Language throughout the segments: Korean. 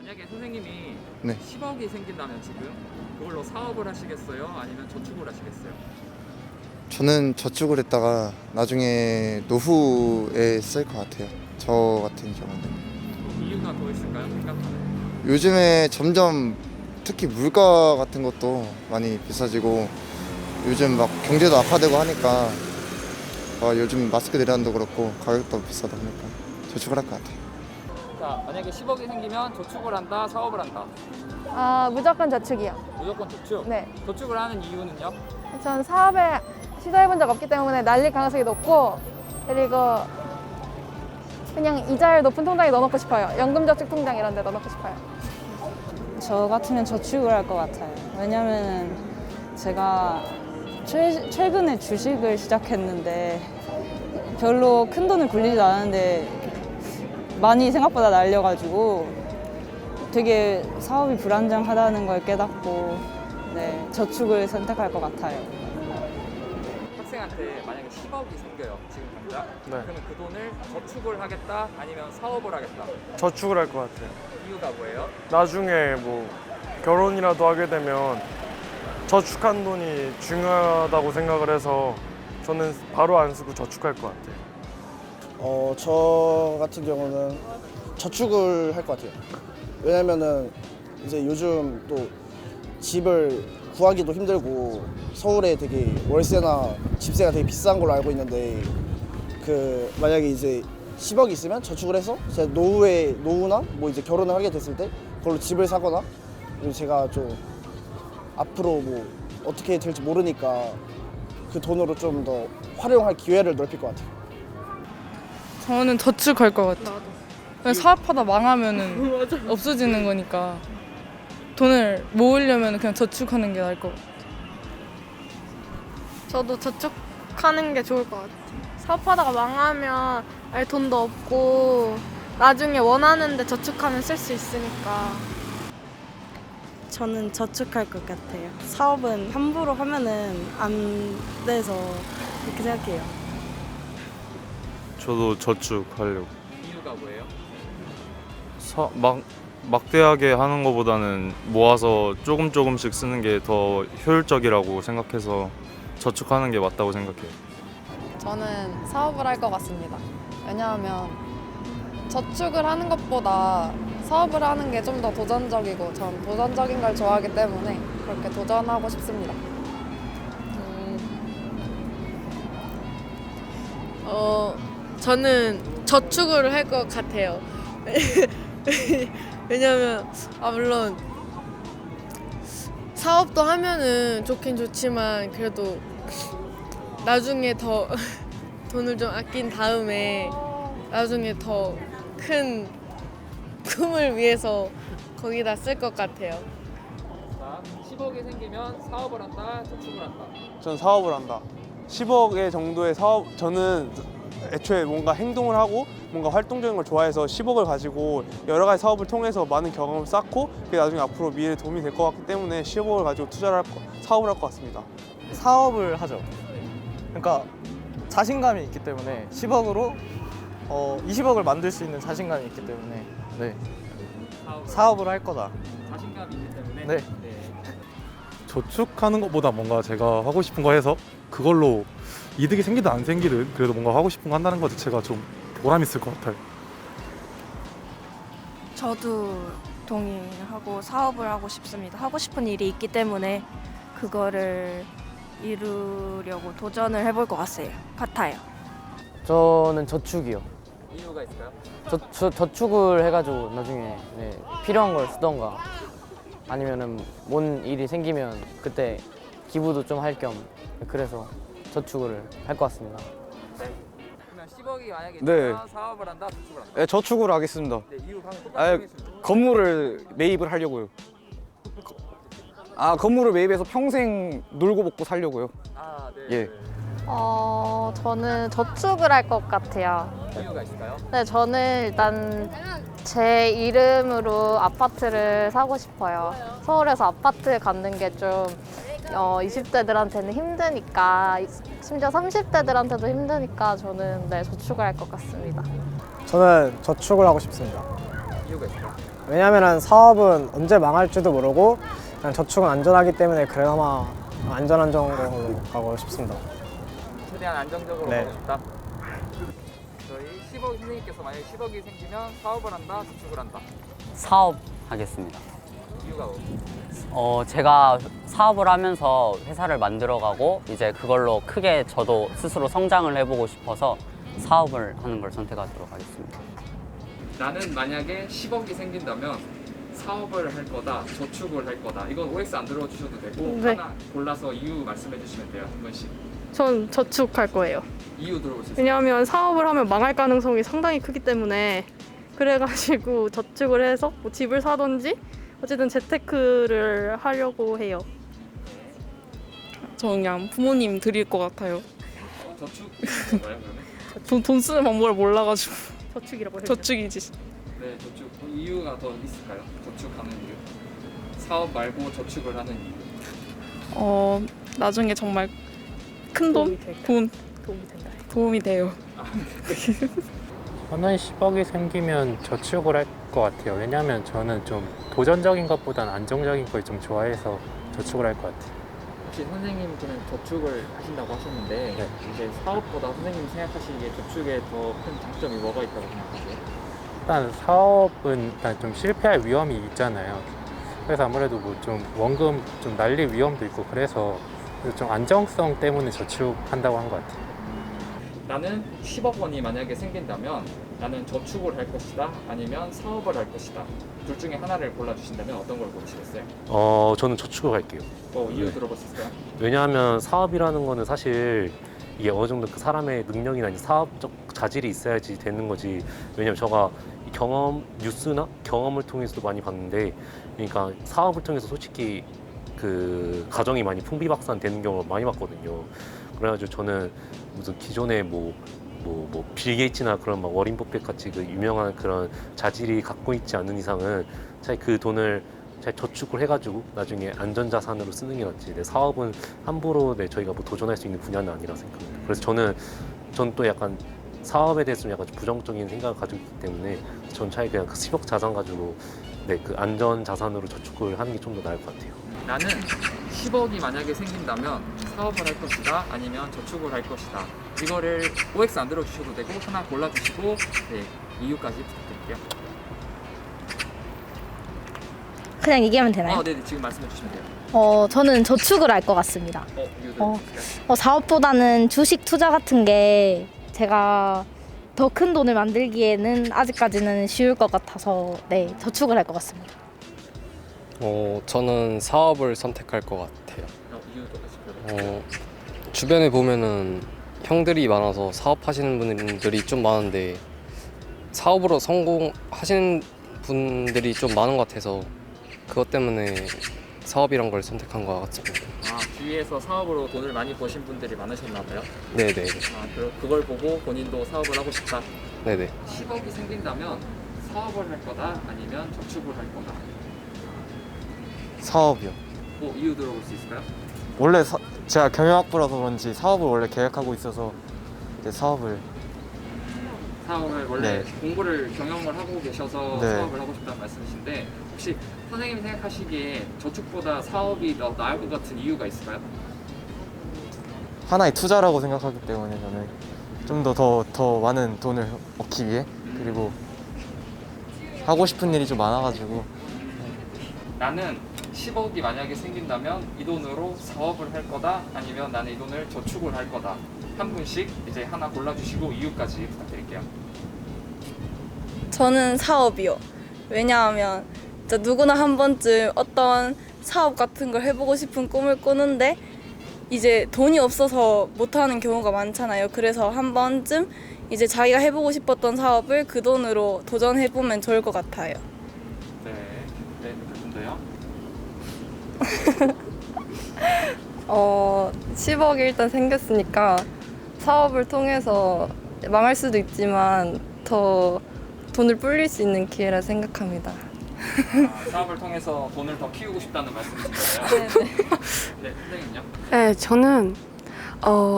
만약에 선생님이 네. 10억이 생긴다면 지금 그걸로 사업을 하시겠어요? 아니면 저축을 하시겠어요? 저는 저축을 했다가 나중에 노후에 쓸 것 같아요. 저 같은 경우는. 이유가 더 있을까요? 생각하는. 요즘에 점점 특히 물가 같은 것도 많이 비싸지고 요즘 막 경제도 악화되고 하니까 요즘 마스크 내란도 그렇고 가격도 비싸다 보니까 저축을 할 것 같아요. 자, 만약에 10억이 생기면 저축을 한다, 사업을 한다. 무조건 저축이요. 무조건 저축. 네. 저축을 하는 이유는요? 전 사업에 시도해본 적 없기 때문에 날릴 가능성이 높고, 그리고 그냥 이자율 높은 통장에 넣어놓고 싶어요. 연금저축통장 이런 데 넣어놓고 싶어요. 저 같으면 저축을 할 것 같아요. 왜냐면 제가 최근에 주식을 시작했는데 별로 큰 돈을 굴리지도 않았는데 많이 생각보다 날려가지고 되게 사업이 불안정하다는 걸 깨닫고 네, 저축을 선택할 것 같아요. 학생한테 만약에 10억이 생겨요, 지금 당장. 네. 그러면 그 돈을 저축을 하겠다, 아니면 사업을 하겠다. 저축을 할 것 같아요. 이유가 뭐예요? 나중에 뭐 결혼이라도 하게 되면 저축한 돈이 중요하다고 생각을 해서 저는 바로 안 쓰고 저축할 것 같아요. 저 같은 경우는 저축을 할 것 같아요. 왜냐면은 이제 요즘 또 집을 구하기도 힘들고 서울에 되게 월세나 집세가 되게 비싼 걸로 알고 있는데 만약에 이제 10억이 있으면 저축을 해서 제가 노후나 뭐 이제 결혼을 하게 됐을 때 그걸로 집을 사거나 그리고 제가 좀 앞으로 뭐 어떻게 될지 모르니까 그 돈으로 좀 더 활용할 기회를 넓힐 것 같아요. 저는 저축할 것 같아요. 그냥 사업하다 망하면은 없어지는 거니까 돈을 모으려면 그냥 저축하는 게 나을 것 같아요. 저도 저축하는 게 좋을 것 같아요. 사업하다가 망하면 아예 돈도 없고 나중에 원하는데 저축하면 쓸 수 있으니까. 저는 저축할 것 같아요. 사업은 함부로 하면은 안 돼서 그렇게 생각해요. 저도 저축하려고. 이유가 뭐예요? 막대하게 하는 것보다는 모아서 조금씩 쓰는 게 더 효율적이라고 생각해서 저축하는 게 맞다고 생각해요. 저는 사업을 할 것 같습니다. 왜냐하면 저축을 하는 것보다 사업을 하는 게 좀 더 도전적이고 전 도전적인 걸 좋아하기 때문에 그렇게 도전하고 싶습니다. 저는 저축을 할 것 같아요. 왜냐면 물론 사업도 하면은 좋긴 좋지만 그래도 나중에 더 돈을 좀 아낀 다음에 나중에 더 큰 꿈을 위해서 거기다 쓸 것 같아요. 자, 10억이 생기면 사업을 한다, 저축을 한다. 전 사업을 한다. 10억의 정도의 사업, 저는 애초에 뭔가 행동을 하고 뭔가 활동적인 걸 좋아해서 10억을 가지고 여러 가지 사업을 통해서 많은 경험을 쌓고 그게 나중에 앞으로 미래에 도움이 될 것 같기 때문에 10억을 가지고 사업을 할 것 같습니다. 사업을 하죠. 그러니까 자신감이 있기 때문에 10억으로 20억을 만들 수 있는 자신감이 있기 때문에 네. 사업을 할 거다. 자신감이 있기 때문에. 네. 저축하는 것보다 뭔가 제가 하고 싶은 거 해서 그걸로 이득이 생기든 안 생기든 그래도 뭔가 하고 싶은 거 한다는 것 자체가 좀 보람 있을 것 같아요. 저도 동의하고 사업을 하고 싶습니다. 하고 싶은 일이 있기 때문에 그거를 이루려고 도전을 해볼 것 같아요. 저는 저축이요. 이유가 있을까요? 저축을 해가지고 나중에 필요한 걸 쓰던가 아니면은 뭔 일이 생기면 그때 기부도 좀 할 겸 그래서 저축을 할 것 같습니다. 네. 그러면 10억이 만약에 네. 있으면 사업을 한다, 저축을 한다. 네, 저축을 하겠습니다. 네, 이유 방금 똑같이 건물을 매입을 하려고요. 건물을 매입해서 평생 놀고 먹고 살려고요. 네. 예. 저는 저축을 할 것 같아요. 이유가 있을까요? 네, 저는 일단 제 이름으로 아파트를 사고 싶어요. 서울에서 아파트 갖는 게 좀 20대들한테는 힘드니까 심지어 30대들한테도 힘드니까 저는 저축을 할 것 같습니다. 저는 저축을 하고 싶습니다. 이유가 있을까요? 왜냐하면 사업은 언제 망할지도 모르고 그냥 저축은 안전하기 때문에 그나마 안전한 정도로 가고 싶습니다. 최대한 안정적으로 네. 가고 싶다. 저희 10억 선생님께서 만약에 10억이 생기면 사업을 한다, 저축을 한다. 사업 하겠습니다. 이유가 뭐? 제가 사업을 하면서 회사를 만들어가고 이제 그걸로 크게 저도 스스로 성장을 해보고 싶어서 사업을 하는 걸 선택하도록 하겠습니다. 나는 만약에 10억이 생긴다면 사업을 할 거다, 저축을 할 거다. 이건 OX 안 들어주셔도 되고 네. 하나 골라서 이유 말씀해 주시면 돼요. 한 번씩. 전 저축할 거예요. 이유 들어볼 수 있어요. 왜냐하면 사업을 하면 망할 가능성이 상당히 크기 때문에 그래가지고 저축을 해서 뭐 집을 사든지 어쨌든 재테크를 하려고 해요. 저는 그냥 부모님 드릴 것 같아요. 저축 뭔가요 그러면? 돈 쓰는 방법을 몰라가지고. 저축이라고 해요. 저축이지. 네, 저축 이유가 더 있을까요? 저축하는 이유. 사업 말고 저축을 하는 이유. 나중에 정말 큰 도움이 도움이 돼요. 저는 10억이 생기면 저축을 할 것 같아요. 왜냐하면 저는 좀 도전적인 것보다는 안정적인 걸 좀 좋아해서 저축을 할 것 같아요. 혹시 선생님께는 저축을 하신다고 하셨는데 네. 이제 사업보다 선생님이 생각하시기에 저축에 더 큰 장점이 뭐가 있다고 생각하세요? 일단 사업은 일단 좀 실패할 위험이 있잖아요. 그래서 아무래도 뭐 좀 원금 좀 날릴 위험도 있고 그래서 좀 안정성 때문에 저축한다고 한 것 같아요. 나는 10억 원이 만약에 생긴다면 나는 저축을 할 것이다 아니면 사업을 할 것이다. 둘 중에 하나를 골라주신다면 어떤 걸 고르시겠어요? 저는 저축을 할게요. 이유 네. 들어볼 수 있을까요? 왜냐하면 사업이라는 거는 사실 이게 어느 정도 그 사람의 능력이나 이제 사업적 자질이 있어야지 되는 거지. 왜냐면 제가 뉴스나 경험을 통해서도 많이 봤는데, 그러니까 사업을 통해서 솔직히 그 가정이 많이 풍비박산 되는 경우를 많이 봤거든요. 그래가지고 저는 무슨 기존에 빌 게이츠나 그런 막 워린 버핏 같이 그 유명한 그런 자질이 갖고 있지 않은 이상은 차라리 그 돈을 잘 저축을 해가지고 나중에 안전자산으로 쓰는 게 낫지. 사업은 함부로 저희가 도전할 수 있는 분야는 아니라 생각합니다. 그래서 저는 또 약간 사업에 대해서 좀 약간 부정적인 생각을 가지고 있기 때문에 전 차라리 그냥 그 10억 자산 가지고 그 안전 자산으로 저축을 하는 게 좀 더 나을 것 같아요. 나는 10억이 만약에 생긴다면 사업을 할 것이다 아니면 저축을 할 것이다. 이거를 OX 안 들어주셔도 되고 하나 골라주시고 이유까지 부탁드릴게요. 그냥 얘기하면 되나요? 네, 지금 말씀해 주시면 돼요. 저는 저축을 할 것 같습니다. 이유 들어주실까요? 사업보다는 주식 투자 같은 게 제가 더 큰 돈을 만들기에는 아직까지는 쉬울 것 같아서 저축을 할 것 같습니다. 저는 사업을 선택할 것 같아요. 이유도 주변에 보면은 형들이 많아서 사업하시는 분들이 좀 많은데 사업으로 성공하시는 분들이 좀 많은 것 같아서 그것 때문에 사업이란 걸 선택한 것 같습니다. 주위에서 사업으로 돈을 많이 버신 분들이 많으셨나 봐요? 네네. 그걸 보고 본인도 사업을 하고 싶다. 네네. 10억이 생긴다면 사업을 할 거다 아니면 저축을 할 거다. 사업이요. 이유 들어볼 수 있을까요? 원래 제가 경영학부라서 그런지 사업을 원래 계획하고 있어서 이제 사업을 원래 공부를 경영을 하고 계셔서 네. 사업을 하고 싶다는 말씀이신데 혹시 선생님이 생각하시기에 저축보다 사업이 더 나을 것 같은 이유가 있을까요? 하나의 투자라고 생각하기 때문에 저는 좀 더 많은 돈을 얻기 위해 그리고 하고 싶은 일이 좀 많아가지고 나는 10억이 만약에 생긴다면 이 돈으로 사업을 할 거다 아니면 나는 이 돈을 저축을 할 거다. 한 분씩 이제 하나 골라주시고 이유까지 부탁드릴게요. 저는 사업이요. 왜냐하면 진짜 누구나 한 번쯤 어떤 사업 같은 걸 해보고 싶은 꿈을 꾸는데 이제 돈이 없어서 못하는 경우가 많잖아요. 그래서 한 번쯤 이제 자기가 해보고 싶었던 사업을 그 돈으로 도전해보면 좋을 것 같아요. 네, 그런데요. 10억이 일단 생겼으니까 사업을 통해서 망할 수도 있지만 더 돈을 불릴 수 있는 기회라 생각합니다. 사업을 통해서 돈을 더 키우고 싶다는 말씀이신 거예요? 네, 선생님요? 네, 저는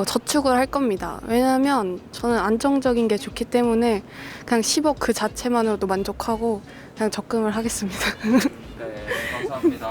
저축을 할 겁니다. 왜냐하면 저는 안정적인 게 좋기 때문에 그냥 10억 그 자체만으로도 만족하고 그냥 적금을 하겠습니다. 네, 감사합니다.